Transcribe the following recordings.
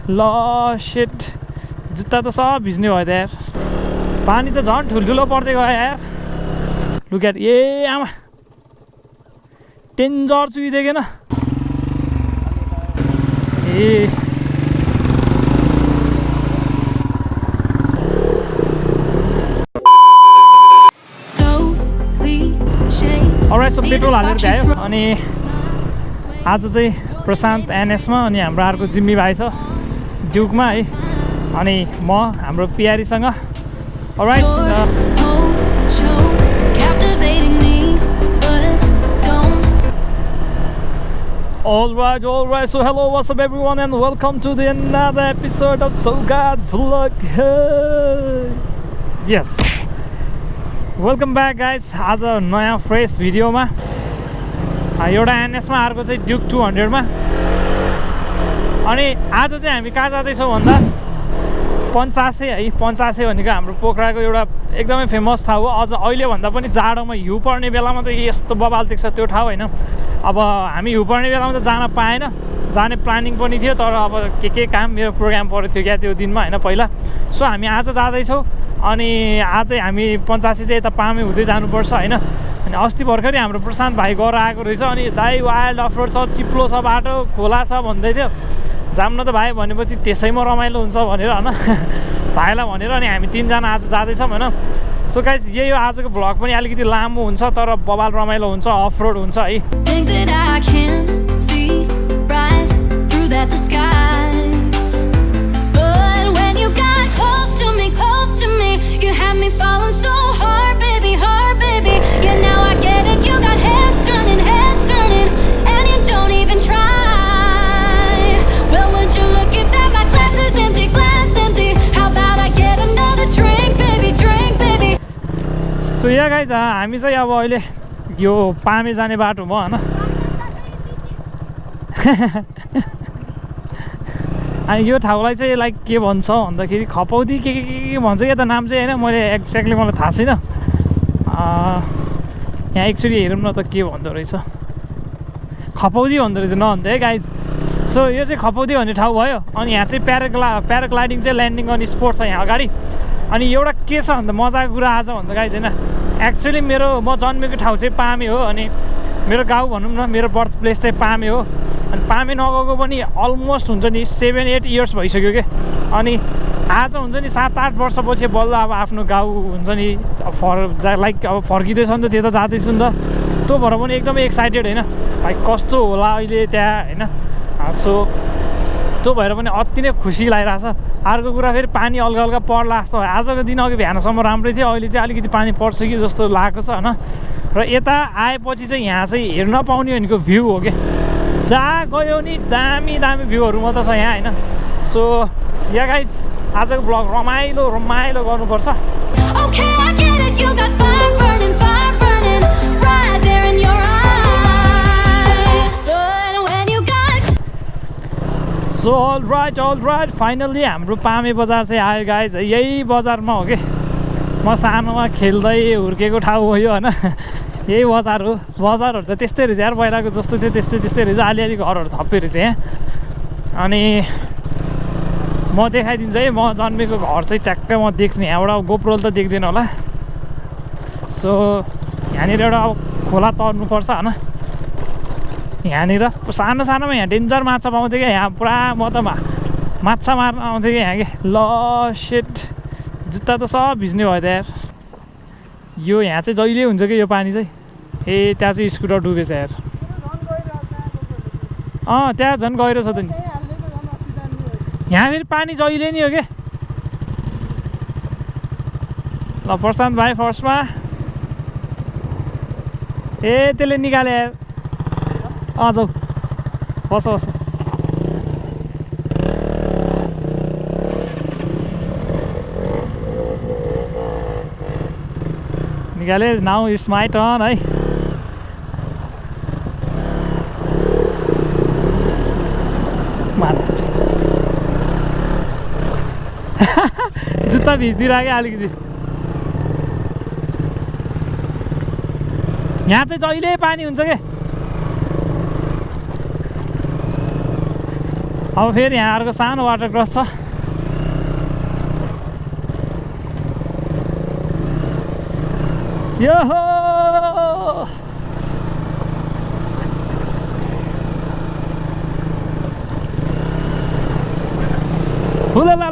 ल शिट जुत्ता त सब भिज्ने भयो त यार पानी त झन् ठुल्ठुलो पर्दै गयो यार लुक एट ए आमा डेन्जर चुइदिएन ए अलराइट सो पेट्रोल हालेर भ्यायो अनि आज चाहिँ प्रशान्त एनएसमा अनि हाम्रो अर्को जिम्मी भाइ छ ड्युकमा है अनि म हाम्रो पियारीसँग all right Alright, so hello, what's up everyone and welcome to the another episode of Sau Gat vlog. Yes, welcome back guys. आज नयाँ फ्रेश भिडियोमा एउटा एनएसमा अर्को चाहिँ ड्युक 200 मा अनि आज चाहिँ हामी कहाँ जाँदैछौँ भन्दा पञ्चासे है पञ्चासे भनेको हाम्रो पोखराको एउटा एकदमै फेमस ठाउँ हो अझ अहिले भन्दा पनि जाडोमा हिउँ पर्ने बेलामा त यस्तो बबाल देख्छ त्यो ठाउँ होइन अब हामी हिउँ पर्ने बेलामा त जान पाएन जाने प्लानिङ पनि थियो तर अब के काम मेरो प्रोग्राम परेको थियो क्या त्यो दिनमा होइन पहिला सो हामी आज जाँदैछौँ अनि आज हामी पञ्चासे चाहिँ यता पामे हुँदै जानुपर्छ होइन अनि अस्ति भर्खरै हाम्रो प्रशान्त भाइ गएर आएको रहेछ अनि दाइ वाइल्ड अफरोड छ चिप्लो छ बाटो खोला छ भन्दै थियो जाम्न त भाइ भनेपछि त्यसैमा रमाइलो हुन्छ भनेर होइन भाइलाई भनेर अनि हामी तिनजना आज जाँदैछौँ होइन सो गाइस यही हो आजको भ्लग पनि अलिकति लामो हुन्छ तर बबाल रमाइलो हुन्छ अफरोड हुन्छ है सो या गाइज हामी चाहिँ अब अहिले यो पामे जाने बाटोमा होइन अनि यो ठाउँलाई चाहिँ लाइक के भन्छ भन्दाखेरि खपौदी के भन्छ क्या त नाम चाहिँ होइन मैले एक्ज्याक्टली मलाई थाहा छैन यहाँ एक्चुअली हेरौँ न त के भन्दो रहेछ खपौदी भन्दो रहेछ नभन्दै है गाइज सो यो चाहिँ खपौदी भन्ने ठाउँ भयो अनि यहाँ चाहिँ प्याराग्लाइडिङ चाहिँ ल्यान्डिङ गर्ने स्पोट छ यहाँ अगाडि अनि एउटा के छ भन्दा मजाको कुरा आज भन्दा गाइज होइन एक्चुअली म जन्मेको ठाउँ चाहिँ पामे हो अनि मेरो गाउँ भनौँ न मेरो बर्थ प्लेस चाहिँ पामे हो अनि पामे नगएको पनि अलमोस्ट हुन्छ नि 7-8 इयर्स भइसक्यो क्या अनि आज हुन्छ नि 7-8 वर्षपछि बल्ल अब आफ्नो गाउँ हुन्छ नि लाइक अब फर्किँदैछ नि त त्यो त जाँदैछु नि त त्यो भएर पनि एकदमै एक्साइटेड होइन लाइक कस्तो होला अहिले त्यहाँ होइन सो त्यो भएर पनि अति नै खुसी लागिरहेछ अर्को कुरा फेरि पानी हल्का हल्का पर्ला जस्तो आजको दिन अघि बिहानसम्म राम्रै थियो अहिले चाहिँ अलिकति पानी पर्छ कि जस्तो लागेको छ होइन र यता आएपछि चाहिँ यहाँ चाहिँ हेर्न पाउने भनेको भ्यू हो क्या जहाँ गयो नि दामी दामी भ्यूहरू मात्र छ यहाँ होइन सो या गाइज आजको भ्लग रमाइलो गर्नुपर्छ सो अल राइट फाइनल्ली हाम्रो पामे बजार चाहिँ आयो गाइज यही बजारमा हो कि म सानोमा खेल्दै हुर्केको ठाउँ हो यो होइन यही बजार हो बजारहरू त त्यस्तै रहेछ यार पहिलाको जस्तो थियो त्यस्तै रहेछ अलिअलि घरहरू थप्पै रहेछ यहाँ अनि म देखाइदिन्छु है म जन्मेको घर चाहिँ ट्याक्कै म देख्छु यहाँबाट गोप्रोले त देख्दैन होला सो यहाँनिर एउटा अब खोला तर्नुपर्छ होइन यहाँनिर सानोमा यहाँ डेन्जर माछा पाउँथ्यो क्या यहाँ पुरा म त माछा मार्न आउँथ्यो क्या यहाँ कि ल सेट जुत्ता त सब भिज्ने भयो त यार यो यहाँ चाहिँ जहिले हुन्छ कि यो पानी चाहिँ ए त्यहाँ चाहिँ स्कुटर डुबेछ यार त्यहाँ झन् गहिरो छ त नि यहाँ फेरि पानी जहिले नि हो क्या ल प्रशान्त भाइ फर्स्टमा ए त्यसले निकाले यार जाऊ बस निकाले नाउ इट्स माई टर्न है जुत्ता भिज्दिरहेको अलिकति यहाँ चाहिँ जहिले पानी हुन्छ के अब फेरि यहाँ अर्को सानो वाटर क्रस छ यो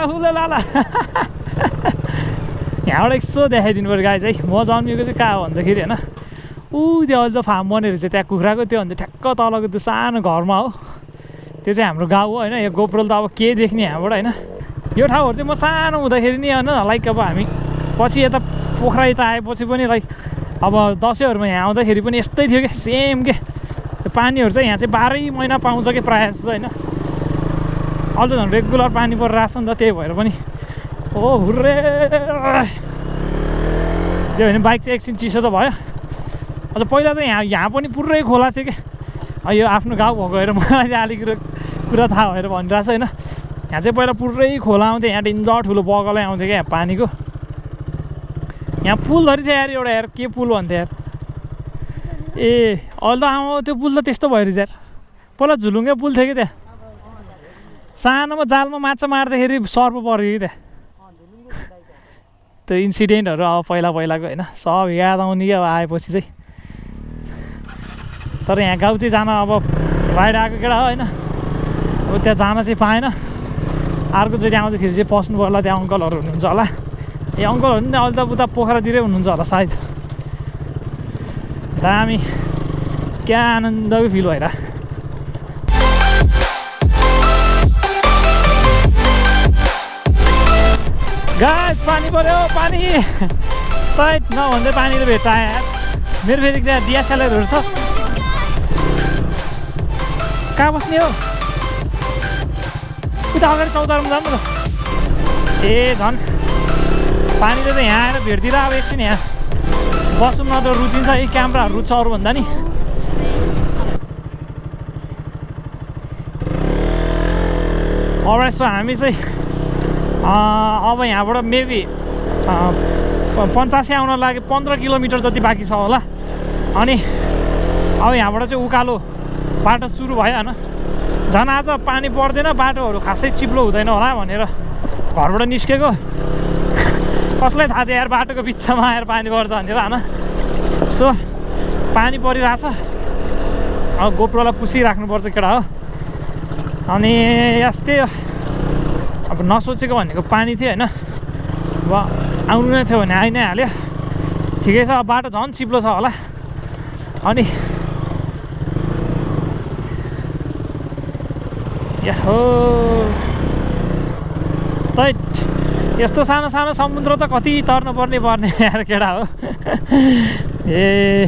हुलाला यहाँबाट यसो देखाइदिनु पर्यो गाई चाहिँ म जन्मिएको चाहिँ कहाँ हो भन्दाखेरि होइन त्यो अहिले त फार्म बनेर चाहिँ त्यहाँ कुखुराको त्यो भन्दा ठ्याक्क तलको त्यो सानो घरमा हो त्यो चाहिँ हाम्रो गाउँ हो होइन यो गोप्रोल त अब के देख्ने यहाँबाट होइन यो ठाउँहरू चाहिँ म सानो हुँदाखेरि नि होइन लाइक अब हामी पछि यता पोखरा यता आएपछि पनि लाइक अब दसैँहरूमा यहाँ आउँदाखेरि पनि यस्तै थियो कि सेम के त्यो पानीहरू चाहिँ यहाँ चाहिँ 12 महिना पाउँछ कि प्रायः जस्तो होइन अहिले त झन् रेगुलर पानी परिरहेको छ नि त त्यही भएर पनि ओ हुर्रे जे भने बाइक चाहिँ एकछिन चिसो त भयो अझ पहिला त यहाँ पनि पुरै खोला थियो कि यो आफ्नो गाउँ भएको हेरेर मलाई चाहिँ अलिकति कुरा थाहा भएर भनिरहेको छ होइन यहाँ चाहिँ पहिला पुरै खोला आउँथ्यो यहाँ डेन्जर ठुलो बगलै आउँथ्यो क्या पानीको यहाँ पुल धरि थियो यार एउटा यार के पुल भन्थ्यो यार ए अहिले त आमा त्यो पुल त त्यस्तो भयो यार पहिला झुलुङ्गे पुल थियो कि त्यहाँ सानोमा जालमा माछा मार्दाखेरि सर्प पऱ्यो कि त्यहाँ त्यो इन्सिडेन्टहरू अब पहिलाको होइन सब याद आउने कि अब आएपछि चाहिँ तर यहाँ गाउँ चाहिँ जान अब बाहिर आएको केटा हो होइन अब त्यहाँ जान चाहिँ पाएन अर्कोचोटि आउँदाखेरि चाहिँ पस्नु पर्ला त्यहाँ अङ्कलहरू हुनुहुन्छ होला ए अङ्कलहरू नि अहिले त उता पोखरातिरै हुनुहुन्छ होला सायद दामी क्या आनन्दको फिल भइरहेको गाइस पानी पर्यो पानी टाइट नभन्दै पानी त भेटायो यार मेरो फेरि त्यहाँ डिएसएलआरहरू छ कहाँ बस्ने हो उता अगाडि चौतारामा जानु न त ए झन् पानी त यहाँ आएर भेट्दिएर अब एकछिन यहाँ बसौँ न त रुचिन्छ है क्यामेराहरू रुच्छ अरूभन्दा नि सो हामी चाहिँ अब यहाँबाट मेबी 85 आउन लागि 15 किलोमिटर जति बाँकी छ होला अनि अब यहाँबाट चाहिँ उकालो बाटो सुरु भयो होइन झन् आज पानी पर्दैन बाटोहरू खासै चिप्लो हुँदैन होला भनेर घरबाट निस्केको कसलाई थाहा थियो यार बाटोको बिचमा आएर पानी पर्छ भनेर होइन सो पानी परिरहेछ अब गोप्रोलाई पुसिराख्नुपर्छ केटा हो अनि यस्तै अब नसोचेको भनेको पानी थियो होइन अब आउनु नै थियो भने आइ नै हाल्यो ठिकै छ अब बाटो झन् चिप्लो छ होला अनि हो तै यस्तो सानो सानो समुद्र त कति तर्नु पर्ने यार केटा हो ए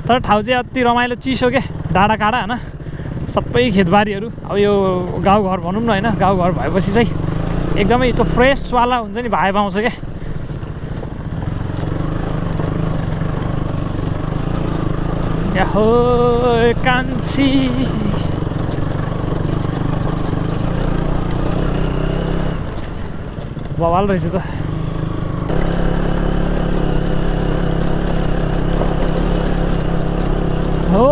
तर ठाउँ चाहिँ अति रमाइलो चिसो के डाँडा काँडा होइन सबै खेतबारीहरू अब यो गाउँघर भनौँ न होइन गाउँघर भएपछि चाहिँ एकदमै त्यो फ्रेसवाला हुन्छ नि भाइ पाउँछ क्या हो कान्छी बवाल रहेछ त हो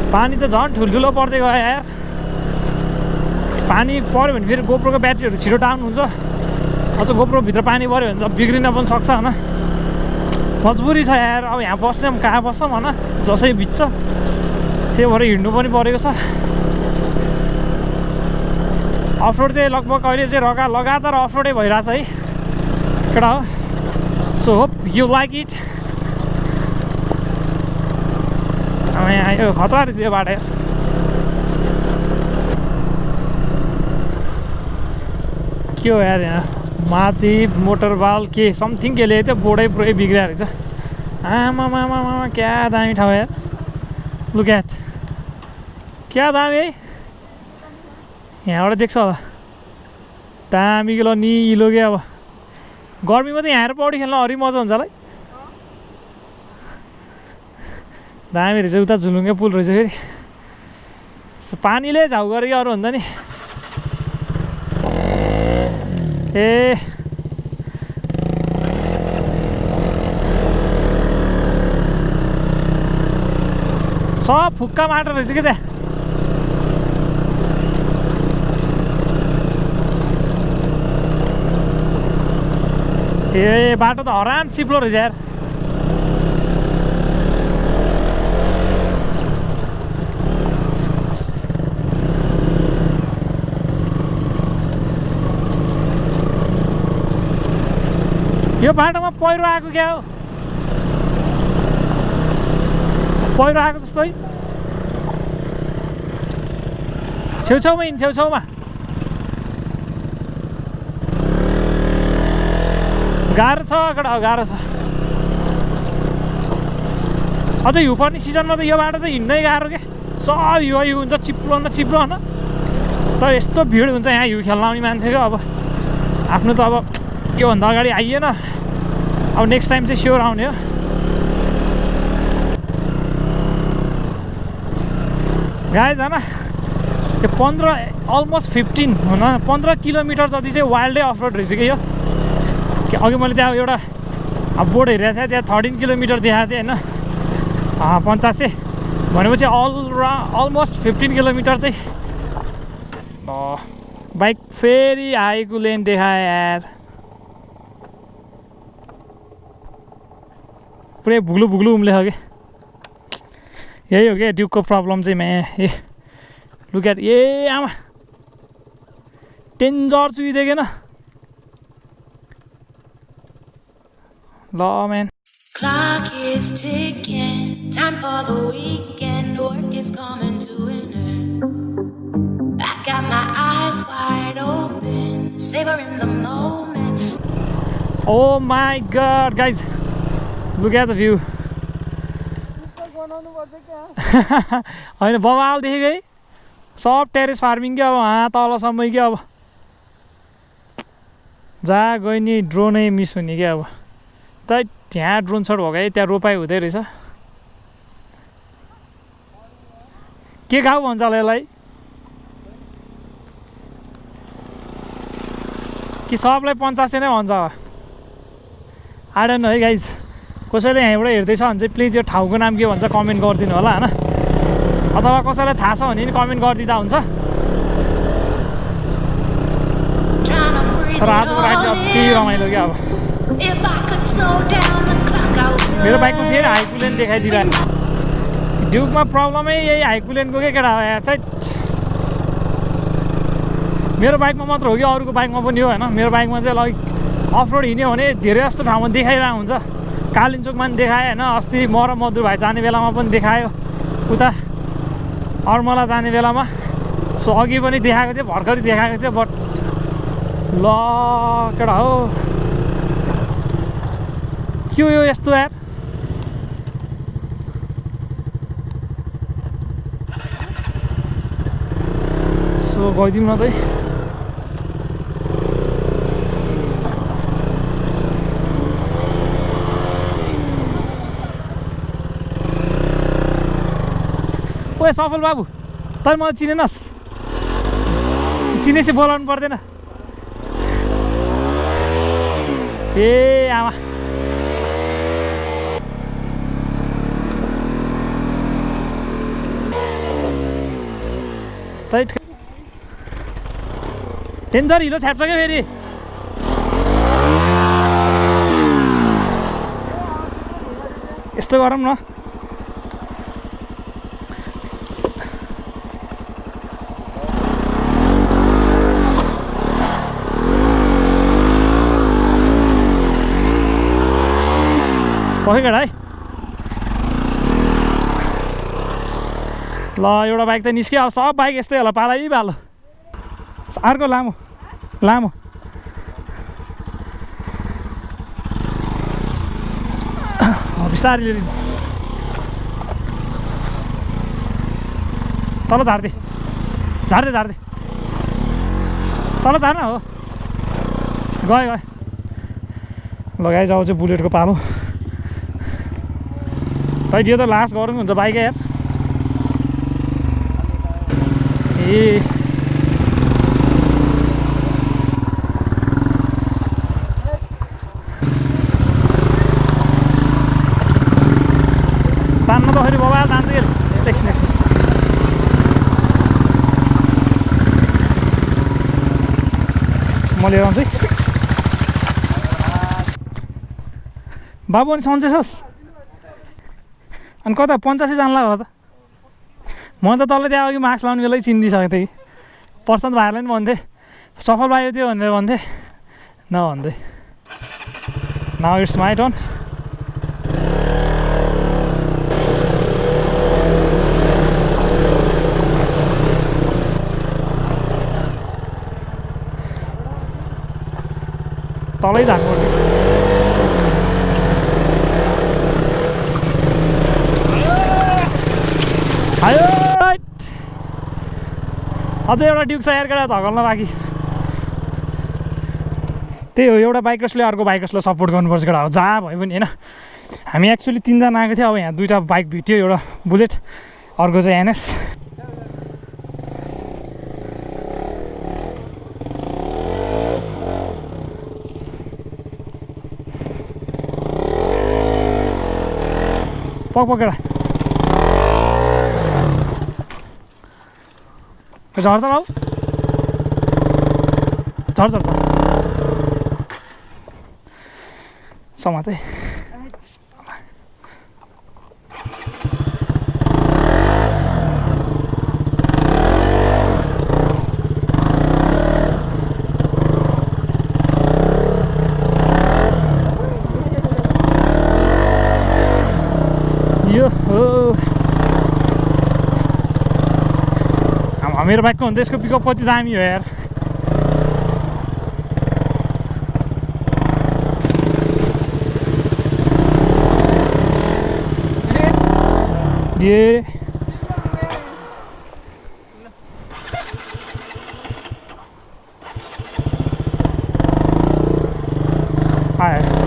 पानी त झन् ठुल्ठुलो पर्दै गयो यार पानी पऱ्यो भने फेरि गोप्रोको ब्याट्रीहरू छिटो डाउन हुन्छ अझ गोप्रोभित्र पानी पऱ्यो भने त बिग्रिन पनि सक्छ होइन मजबुरी छ यार अब यहाँ बस्ने पनि कहाँ बस्छौँ होइन जसै बित्छ त्यही भएर हिँड्नु पनि परेको छ अफरोड चाहिँ लगभग अहिले चाहिँ लगातार अफरोडै भइरहेछ है केटा हो so hope you like it अब यहाँ यो खतरा रहेछ यो बाटो के हो यार यहाँ माथि मोटरबाल के समथिङ के ल्याएको थियो बोर्डै पुरै बिग्रिरहेको रहेछ आमा क्या दामी ठाउँ यार लुक एट क्या दामी है यहाँबाट देख्छ होला दामी ल निलो के अब गर्मीमा त यहाँ आएर पौडी खेल्न अरू मजा हुन्छ होला है दामी रहेछ उता झुलुङ्गे पुल रहेछ फेरि पानीले झाउ गरे कि अरू भन्दा नि ए सब फुक्का माटो रहेछ कि त्यहाँ ए बाटो त हराम चिप्लो रहेछ यार। यो बाटोमा पहिरो आएको क्या हो, पहिरो आएको जस्तै। छेउछाउमा हिँड, छेउछाउमा गाह्रो छ, अगाडि गाह्रो छ। अझै हिउँ पर्ने सिजनमा त यो बाटो त हिँड्नै गाह्रो क्या, सब हिउँ हुन्छ, चिप्लो न चिप्लो होइन। तर यस्तो भिड हुन्छ यहाँ हिउँ खेल्न आउने मान्छेको। अब आफ्नो त अब योभन्दा अगाडि आइएन, अब नेक्स्ट टाइम चाहिँ स्योर आउने हो। गाइज होइन, यो 15 अलमोस्ट 15 होइन 15 किलोमिटर जति चाहिँ वाइल्डै अफ रोड रहेछ कि यो। अघि मैले त्यहाँ एउटा बोर्ड हेरेको थिएँ, त्यहाँ 13 किलोमिटर देखाएको थिएँ होइन, 85 भनेपछि अलमोस्ट 15 किलोमिटर चाहिँ। बाइक फेरि हाईको लेन देखायो यार, पुरै भुग्लु भुग्लु उम्लेको कि। यही हो क्या ड्युकको प्रब्लम चाहिँ। ए लुक एट, ए आमा डेन्जर चुइदिएन ल man. Clock is ticking, time for the weekend, work is coming to an end. I got my eyes wide open, savoring the moment. Oh my god guys, look at the view. होइन बवाल देखेको है, सब terrace farming क्या अब वहाँ तलसम्मै क्या। अब जहाँ गयो नि ड्रोनै मिस हुने क्या। अब त त्यहाँ ड्रोन सट भएको है, त्यहाँ रोपाइ हुँदै रहेछ। के गाउँ भन्छ होला यसलाई, कि सबलाई 85 नै भन्छ होला, आई डोन्ट नो है गाइज। कसैले यहाँबाट हेर्दैछ भने चाहिँ प्लिज यो ठाउँको नाम के भन्छ कमेन्ट गरिदिनु होला होइन, अथवा कसैलाई थाहा छ भने नि कमेन्ट गरिदिँदा हुन्छ। तर आजको राइड चाहिँ अति रमाइलो क्या। अब मेरो बाइकमा फेरि हाइकुलेन देखाइदिरहेको। ड्युकमा प्रब्लमै यही हाइकुलेनको के केटा हो यार। मेरो बाइकमा मात्र हो कि अरूको बाइकमा पनि हो होइन। मेरो बाइकमा चाहिँ अलिक अफ रोड हिँड्यो भने धेरै जस्तो ठाउँमा देखाइरहेको हुन्छ। कालिम्पोङमा पनि देखायो होइन, अस्ति म र मधुर भाइ जाने बेलामा पनि देखायो, उता अर्मला जाने बेलामा। सो अघि पनि देखाएको थियो, भर्खरै देखाएको थियो। बट ल केटा हो के हो यो यस्तो यार। सो गइदिउँ न त। ओए सफल बाबु, तर मलाई चिनेनस्, चिनेपछि बोलाउनु पर्दैन। ए आमा डेन्जर हिलो छ्याप्छ क्या फेरि। यस्तो गरौँ न, पक्कै केटा है। ल एउटा बाइक त निस्क्यो, अब सब बाइक यस्तै होला, पालै पालो। अर्को लामो लामो बिस्तारै लिनु, तल झार्दै झार्दै झार्दै तल झार्न हो। गयो गयो लगाइ जाऊ चाहिँ बुलेटको पालो। खै त्यो त लास्ट गरौँ हुन्छ बाइकै यार। ए तान्नु त फेरि बबाल तान्छ कि एकछिन एकछिन। म लिएर आउँछु है। बाबु अनि सन्चेछस् अनि कता 85 जानला होला त म त तल त्यहाँ अघि मास्क लाउनु बेलै चिन्दिसकेको थिएँ प्रशान्त भाइहरूलाई पनि भन्थेँ सफल भयो त्यो भनेर भन्थेँ नभन्दै नाउ इट्स माई टर्न तलै जानुपर्छ आयो अझै एउटा ड्युक छ एयर गरेर धगल्न बाँकी त्यही हो एउटा बाइकर्सले अर्को बाइकर्सलाई सपोर्ट गर्नुपर्छ केटा हो जहाँ भयो पनि होइन हामी एक्चुअली 3 जना आएको थियो अब यहाँ 2टा बाइक भेट्यो एउटा बुलेट अर्को चाहिँ एनएस पक केटा झर्छ बाबु झर्छ समाते यो हो मेरो बाइकको हुँदा यसको पिकअप कति दामी हो यार ये आयो